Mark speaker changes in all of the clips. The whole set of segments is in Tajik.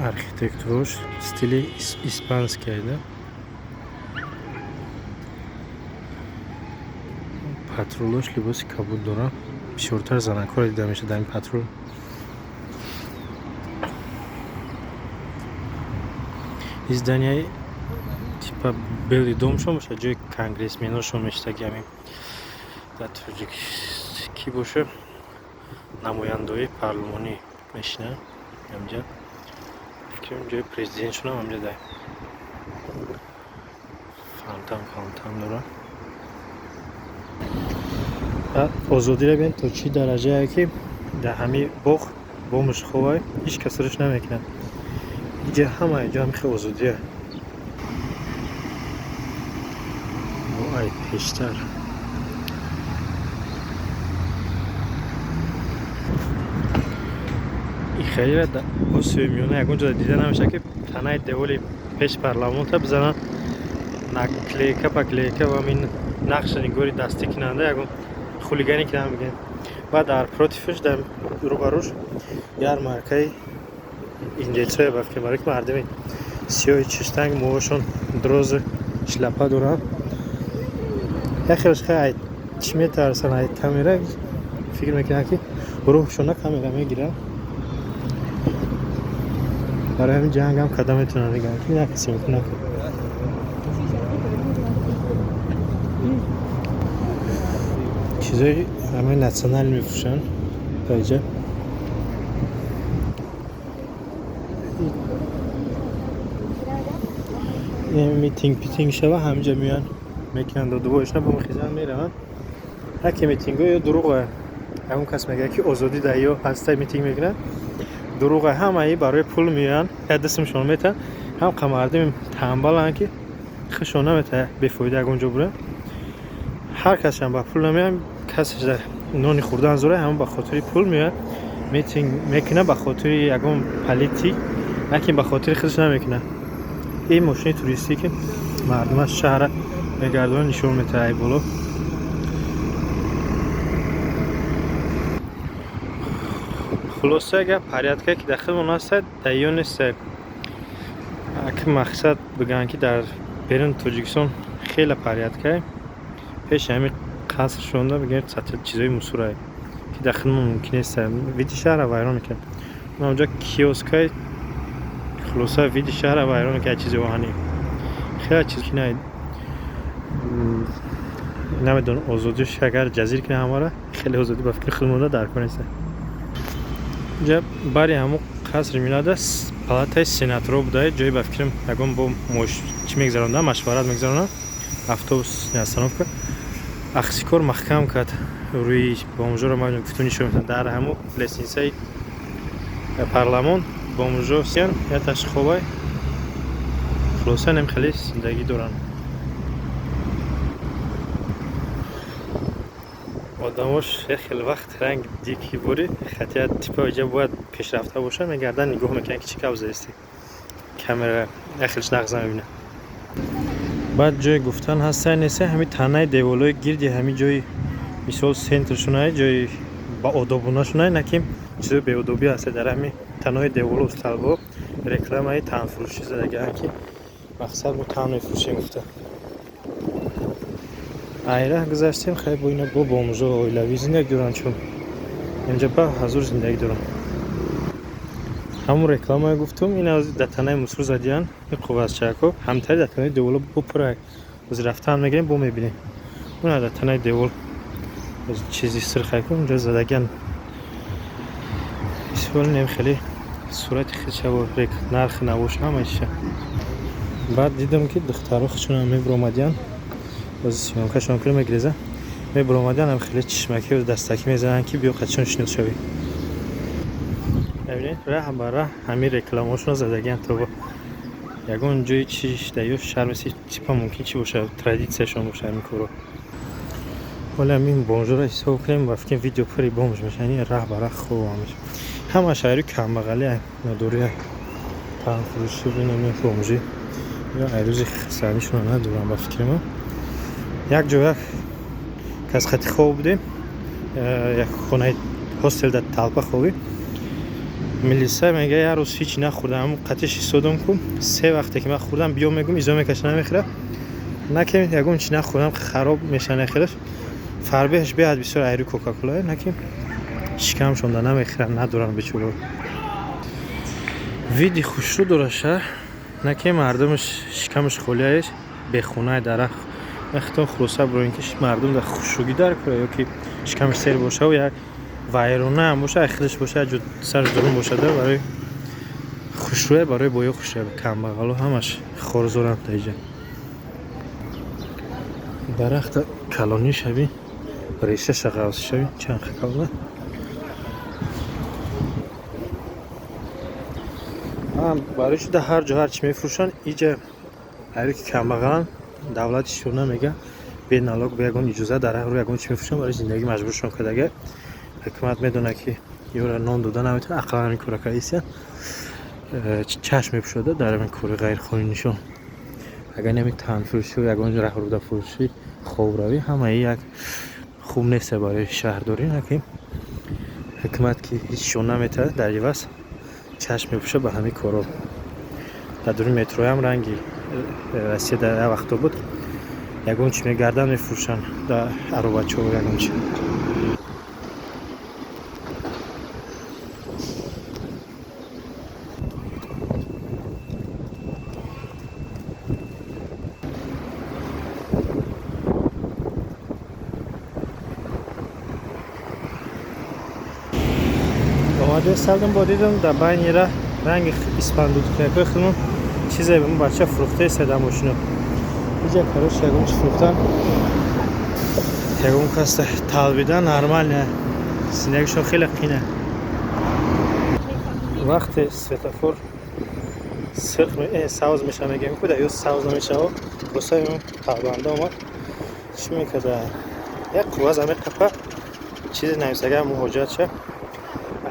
Speaker 1: архитектурош стили испанскийда. Патрулош либоси кабуд дорад. Бисёртар занакҳоро дида мешавад дар ин патрул. изданияи типа белый дом шо бошад, ҷои конгрессменошон мешитаги ҳамин дар тоҷик ки боша намояндои парлумонӣ мешинад ҳамҷа. фикрам ҷои президентшонам ҳамҷа дай. фонтан дорад. озодиро бин то чӣ дараҷае ки дар ҳамин боғ бомӯшховай ҳеҷ кас рӯш намекунад. иҷа ҳамаи ҷо ҳамин хел озодия. ай пештар ихайра дар осиёи миёна ягон ҷо дида намешавад ки танаи девори пеш парламонта бизананд наклейка паклейка ва ҳамин нақша нигори дастӣ кунанда ягон хулиганӣ кунанд мегӯянд. баъд дар противаш дар рӯбаруш ярмаркаи индиецҳое ба фикр барои ки мардуми сиёҳи чиштанг моҳошон дурозу шляпа доранд. яхелаш хай чӣ метарсанд ай камера фикр мекунанд ки рӯҳшона камера мегирад. барои ҳамин ҷанг ҳам када метавонанд нигоҳ ки як касе метавонад чизои ҳамаи натсионал мефурӯшанд ба иҷа. митинг шава ҳамҷа меоянд мекунанд дувоишна бомехизанд мераванд. яке митинго ё дурӯғе ягон кас мегӯяд ки озодӣ дар ё ҳаста митинг мекунад. дурӯғе ҳамаи барои пул меоянд я дасташон метаҳанд ҳам мардуми тамбаланд ки хушон наметавонад бефоида ягон ҷо бурад. ҳар касшам ба пул намеоянд. касеш дар нони хӯрдан зӯра ҳама ба хотири пул меояд митинг мекунад ба хотири ягон политик лекин ба хотири худаш намекунад. ин мошини туристӣ ки мардума шаҳра мегардонад нишон метаҳад ай боло. хулоса гап порядка ки дахилмон ҳастад дар ё нестад. ак мақсад бигӯянд ки дар беруни тоҷикистон хеле порядка пеши ҳамин қаср шонда бигӯянд чизои мусурае ки дахилмон мумкин нест види шаҳрро вайрон мекунад. онҷа киоскай хулоса види шаҳрро вайрон мекунад чизи оҳанӣ хеле чиз ки намедонам озодиш агар ҷазир кунад ҳамаро хеле озодӣ ба фикри худ монда дар кор нест. инҷа бари ҳамон қасри миллат аст палатаи сенаторо будае ҷои ба фикрам ягон бо чӣ мегзаронанд машварат мегзаронанд автобус остановка ахсикор маҳкам кард рӯи бомӯжоро мабинам фитӯ нишон метавонад дар ҳамон лестнитсаи парламон бомӯжо сиан я ташховай хулоса нем хеле зиндагӣ доранд. одамош хеле вақт ранг дики бори хати типа иҷа бояд пешрафта бошад мегардан нигоҳ мекунад ки чӣ кавза исти камера яхелш нағза мебинад. баъд ҷои гуфтан ҳастае неста ҳамин танаи деволои гирди ҳамин ҷои мисол центршунае ҷои ба одобунашунае наким чизои беодобӣ ҳаста дар ҳамин танои деволо усталбо рекламаи таънфурӯшӣ задагианд ки мақсад мо таън мефурӯшем гуфта. айра гузаштем хай бо ина бо бомӯжо оилавӣ зиндагӣ доранд чун инҷа ба ҳазур зиндагӣ доранд. ҳамун рекламае гуфтум ина дар танаи мусур задиянд ин қувватчакҳо ҳамтари дар танаи девола бупура ози рафтан мегирем бо мебинем уна дар танаи девол чизи сирхайку унҷа задагиянд исвол нем хеле сурати хичаво нархи навош ҳама иша. баъд дидам ки духтаро хушонам мебиромадиянд бози сиёмкашон кӯ мегиреза мебиромадиянд ҳам хеле чишмакӣ дастакӣ мезананд ки биё қачон шинос шавӣ. мебинед раҳ ба раҳ ҳамин рекламаҳошонро задагиянд то бо ягон ҷои чӣ дар ё шаҳр мисли типа мумкин чӣ бошад традитсияшон бошад ҳамин корро. ҳоли ҳамин бомӯжоро ҳисоб кунем ба фикрем видео пури бомӯж мешавад раҳ ба раҳ хуб мешавад. ҳама шаҳри камбағалӣ надория таънфурӯшӣ бинам бомӯжӣ ё айрӯзи хисанишон надорам ба фикри ман. як ҷо як касқати хоб будем як хонаи ҳостел дар талпа хобӣ ملیسا میگه یه روز هیچ نخوردم قطعش سودم کو 3 وقته که من خوردم بیام میگم ایزا میکشه نمیخوره نکیم یگون چی نخوردم خراب میشه نخیرش فربهش بیاد بسیار ایری کوکاکولا نکیم شکم شونده نمیخورم ندارم بچولو ویدی خوش رو دورشه نکیم مردمش شکمش خولیهش به خونه درخت اختان خروسه برو اینکه مردم در خوشروگی در کنه یا که شکمش سیر باشه و یک وایرونه هم باشه اخیرش باشه جو سر درون باشه در برای خوشروه برای بویا خوشه کم بغلو همش خورزورم تایجه درخت کلانی شوی ریشه شغاوز شوی چند خکاله هم برای شده هر جا هر چی میفروشن اینجا هری که کم بغلن دولتشون نمیگه به نالاگ به یگون اجازه در رو یگون چی میفروشن برای زندگی مجبورشون که دیگه حکومت میدونه که یورا نان دادن نمیتونه اقلا این کار کایسیه چشم میپوشده در این کار غیر قانونیشون اگر نمی تن فروشی و یگون راه رو فروشی خوب روی همه یک خوب نیست برای شهرداری نکیم حکومت که هیچشون نمیتونه در عوض چشم میپوشه به همین کارا در دور مترو هم رنگی رسید در وقت بود یگون چی میگردن میفروشن در عروبچه و یگون چی اومده سردم با دیدم در بین یه رنگ اسپندود که خیلون چیزه به من بچه فروخته سده ماشینو اینجا کاروش یگون چی فروختن یگون کسته تالبیدن نرمال نه سینگشون خیلی قینه وقت سویتافور سرخ ساوز میشه میگه میکنه یا ساوز نمیشه و بسای اون تالبانده اومد چی میکده یک قواز همه قپه چیزی نمیسگه همون حجت شه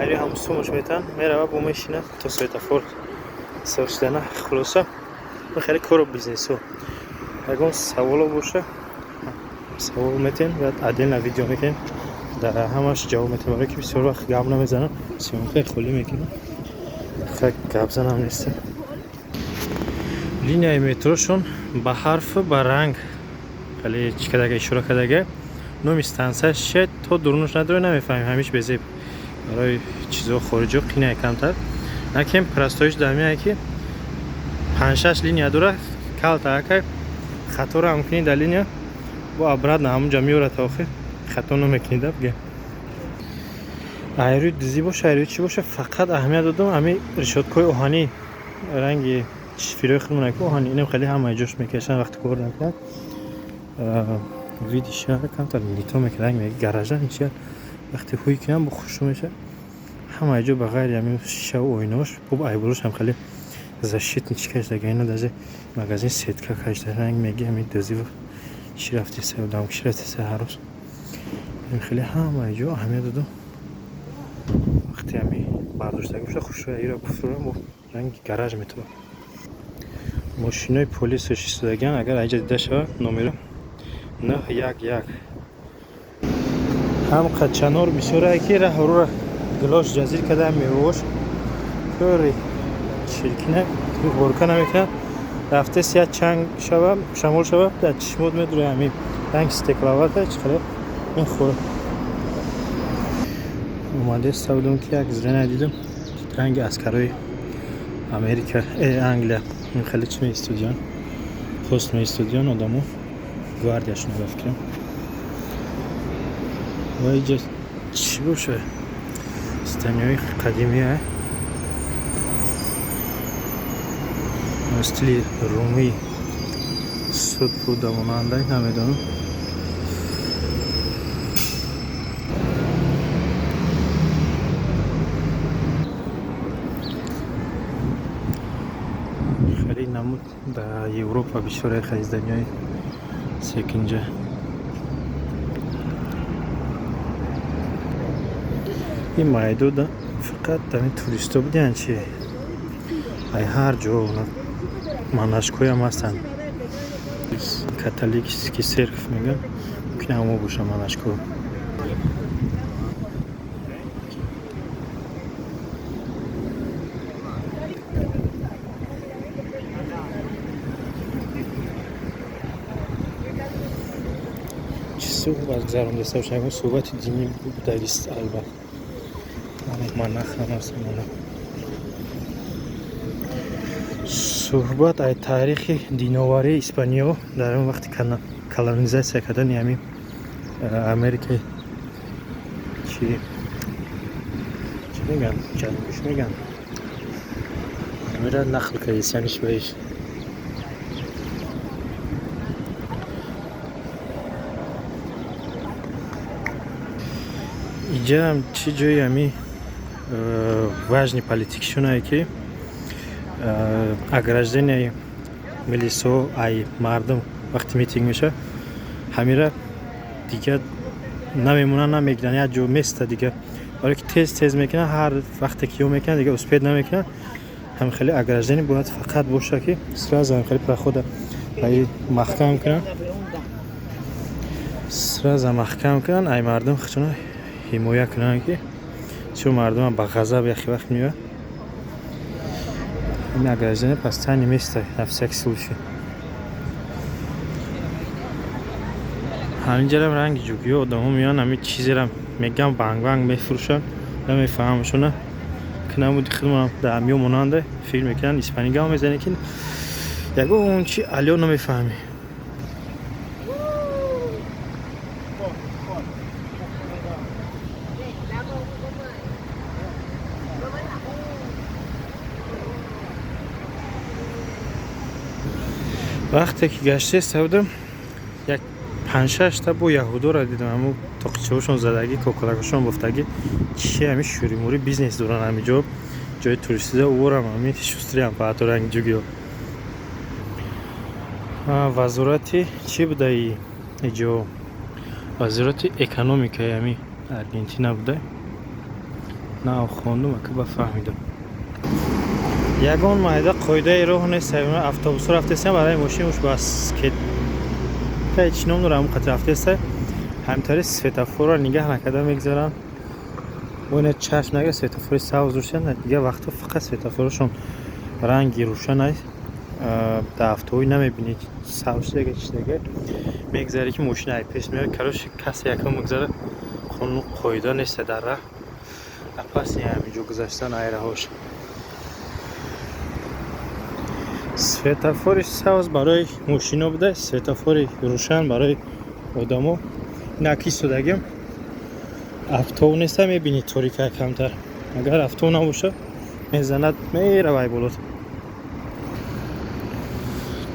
Speaker 1: ایری هم سومش میتن میره و بومشینه تا سویتافور سوشتنه خلاصه خیلی کارو بیزنسو اگه سوالو باشه سوال میتین و عدل ویدیو میکنین در همش جواب میتین برای که بسیار وقت گم نمیزنم سیمون خیلی خالی میکنم خیلی گپ زنم نیست لینیای متروشون به حرف به رنگ خیلی چی کدگه اشاره کدگه نوم استانسه شد تو درونش نداره نمیفهمیم همیش بزیب برای چیزا خارجی قینه کمتر نکیم پرستایش دمیه که 5-6 لینیا داره کالتا که خطا رو ممکنی در لینیا با ابراد نه همون جمعی رو تا آخر خطا نمیکنی در بگه ایروی دیزی باشه ایروی چی باشه فقط اهمیت دادم امی رشادکوی اوهانی رنگی فیروی خیلی که اوهانی اینم خیلی همه جوش میکشن وقتی کار نکنن ویدی شهر کمتر لیتو میکنه رنگ میگه گراژن میشه وقتی خوی کنم با خوشو میشه همه جو بغیر یعنی شو اویناش خوب ایبروش هم خیلی زشت نیچکش دیگه اینو دازه مغازین سیتکا کاش رنگ میگه همین دزی و چی رفتی سه و دام کش رفتی سه هر روز این خیلی همه جو اهمیت دادم وقتی همی برداشته گوشه خوش رو ایرا بفرورم و رنگ گراژ میتونه ماشینای پلیس و شیستدگن اگر اینجا دیده شود نمره 911 هم قچنور بسیاره که راه رو گلاش جزیر کده میوش کاری چرکنه ورکه نمیکنه رفته سیاه چنگ شوه شمال شوه در چشمود میدوره همین رنگ استکلاوته چخیلی این خوره اومده استودم که یک زره ندیدم رنگ اسکرهای امریکا انگلیا این خیلی چی می استودیان پست می استودیان آدمو گواردیاشون رو بفکرم و اینجا چی باشه استانیای قدیمیه استیلی رومی سود بود ماننده نمیدونم خیلی نمود در اروپا بیشتر خیلی دنیای سکنجه این مایدو فقط دمی توریستا بودن چیه ای هر جا مناشکوی هم هستن کاتولیک که سرف میگن ممکنه همو باشه مناشکو خوب از گذرم دسته باشم صحبت دینی بودایست البته من نخواهم صحبت از تاریخ دیناوری اسپانیا در اون وقت کلونیزاسیا کردن یعنی امریکا چی میگن جنوبش میگن میره نخل کریسیانش بهش اینجا هم چی جایی همی важный политикшон ай ки ограждение милисо ай мардум вақти митинг меша ҳамира дига намемона намегиранд як ҷо места дига барое ки тез мекунанд ҳар вақте ки ё мекунанд дига успед намекунанд ҳам хеле ограждение бояд фақат боша ки сразу ҳам хеле прохода ай маҳкам кунанд сразу маҳкам кунанд ай мардум хичона ҳимоя кунанд ки чун мардум ба ғазаб яхи вақт меояд این ограждение постоянно место на всякий случай ҳаминҷарам ранги ҷугиё одамҳо меоянд ҳамин чизерам мегам банг мефурӯшанд намефаҳмашона ки намуди худмонам дар ҳамиё монанда филм мекунанд испанӣ гап мезанем ки ягон чи алё намефаҳмӣ вақте ки гаштеста будам як 5-6 та бо яҳудоро дидам аммо тоқичаҳошон задагӣ кокалакашон бофтагӣ чӣ ҳамин шӯримӯри бизнес доранд ҳаминҷо ҷои туристида уворам ҳамин шустриам фақат ранги ҷугиё вазорати чӣ буда иҷо вазорати экономикаи ҳамин Аргентина буда на хондум ака ба фаҳмидам ягон майда қоидаи роҳ нест автобусро рафтесам барои мошинуш бас ки ҳеҷ ном дорам қати рафтеста ҳамтари светофорро нигаҳ накарда мегзаранд боина чашм нагира светофори савз рӯшан дигар вақтҳо фақат светофорошон ранги рӯшан аст дар автоҳои намебинед савз шудага чидага мегзаре ки мошина айпес меояд кароши касе якон мегзара қонун қоида нест дар раҳ апаси ҳаминҷо гузаштан айраҳош светофори савз барои мошино буда светофори рӯшан барои одамо наки истодагим авто неста мебини торика камтар агар авто набоша мезанад меравай болот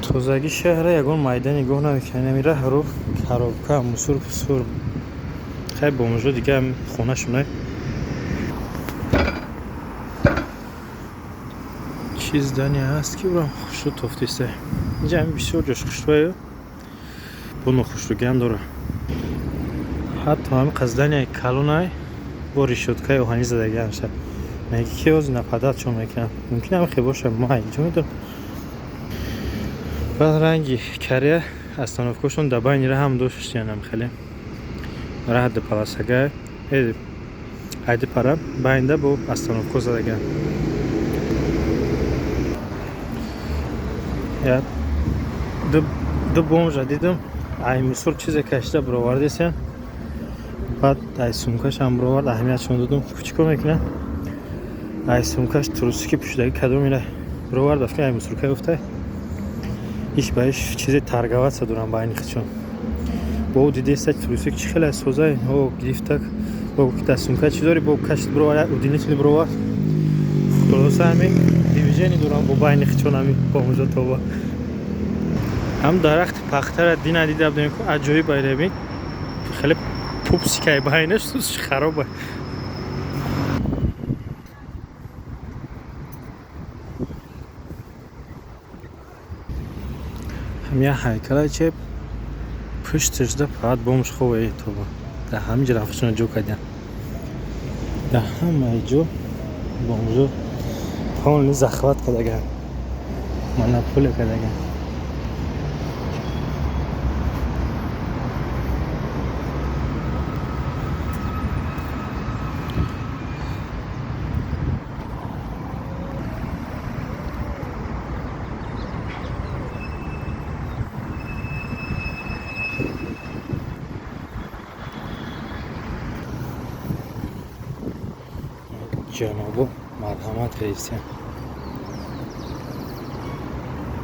Speaker 1: тозаги шаҳра ягон майда нигоҳ намекунем ин раҳро коробка мусор пусор хай бомжо дига хонашона чиз здания ҳаст ки бурам хушрӯ тофтиста инҷа ҳамин бисёр ҷош хушрӯаю бо нохушрӯгиам дора ҳатто ҳамин қазданияи калонай бо решёткаи оҳанӣ задагиам шад меги ки ози нападат чон мекунам мумкин ҳамин хел боша май ҷо медонам баъд ранги корея остановкашон дар байни раҳ ҳам доштиянам хеле раҳ да паласага айди пара байнда бо остановка задагиам ду бомжа дидам ай мусор чизе кашида бировардесиян баъд ай сумкашам бировард аҳамиятшон додум чикор мекунад ай сумкаш трусики пӯшидаги кадом ира бировард афкан ай мусорка гуфта иш ба иш чизе таргаватса дорам байни хичон бо дидеста трусик чӣ хеле созай гирифтак бо дар сумка чӣ дори бо кашид бировард удинитини бировард хулоса ҳамин дивижени дорам бо байни хичон ҳамин бомжа тоба ҳам дарахти пахтара дина дида будем ки аҷоиб байрами хеле пупсикай байнаш сусиш хароба ҳамин ҳайкала че пушташда фақат бомж ховаи тоба дар ҳамин ҷо рафташона ҷо кардиам дар ҳамаи ҷо бомжо полни захват кардаган монополия кардаган جناب و مرحمت رئیسیان.